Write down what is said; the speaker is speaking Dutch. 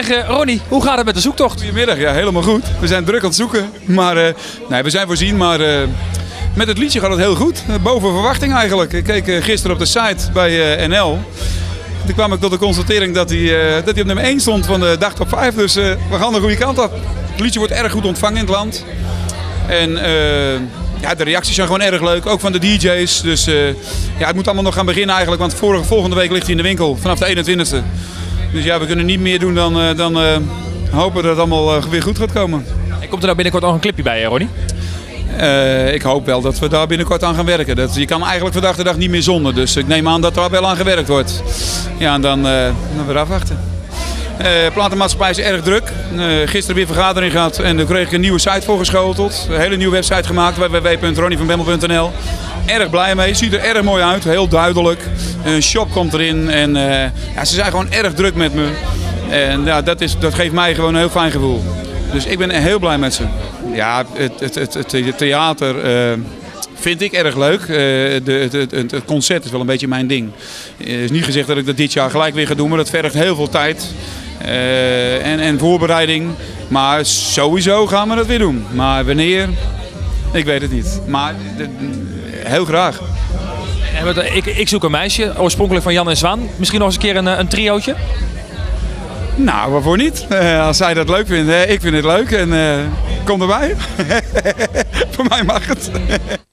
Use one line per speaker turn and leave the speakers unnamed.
Zeg Ronnie, hoe gaat het met de zoektocht?
Goedemiddag, ja, helemaal goed. We zijn druk aan het zoeken, maar nee, we zijn voorzien, maar met het liedje gaat het heel goed. Boven verwachting eigenlijk. Ik keek gisteren op de site bij NL. Toen kwam ik tot de constatering dat hij op nummer 1 stond van de dag top 5, dus we gaan de goede kant op. Het liedje wordt erg goed ontvangen in het land. En ja, de reacties zijn gewoon erg leuk, ook van de DJ's. Dus ja, het moet allemaal nog gaan beginnen eigenlijk, want volgende week ligt hij in de winkel vanaf de 21e. Dus ja, we kunnen niet meer doen dan hopen dat het allemaal weer goed gaat komen.
En komt er nou binnenkort nog een clipje bij, Ronnie?
Ik hoop wel dat we daar binnenkort aan gaan werken. Je kan eigenlijk vandaag de dag niet meer zonder, dus ik neem aan dat daar wel aan gewerkt wordt. Ja, en dan weer afwachten. Platenmaatschappij is erg druk. Gisteren weer vergadering gehad en daar kreeg ik een nieuwe site voor geschoteld. Een hele nieuwe website gemaakt, www.ronnievanbemmel.nl. Erg blij mee, ziet er erg mooi uit, heel duidelijk. Een shop komt erin en ja, ze zijn gewoon erg druk met me. En ja, dat geeft mij gewoon een heel fijn gevoel. Dus ik ben heel blij met ze. Ja, het theater vind ik erg leuk. Het concert is wel een beetje mijn ding. Het is niet gezegd dat ik dat dit jaar gelijk weer ga doen, maar dat vergt heel veel tijd. En voorbereiding. Maar sowieso gaan we dat weer doen. Maar wanneer? Ik weet het niet. Maar heel graag.
Ik zoek een meisje, oorspronkelijk van Jan en Zwaan. Misschien nog eens een keer een triootje?
Nou, waarvoor niet? Als zij dat leuk vinden, ik vind het leuk en kom erbij. Voor mij mag het.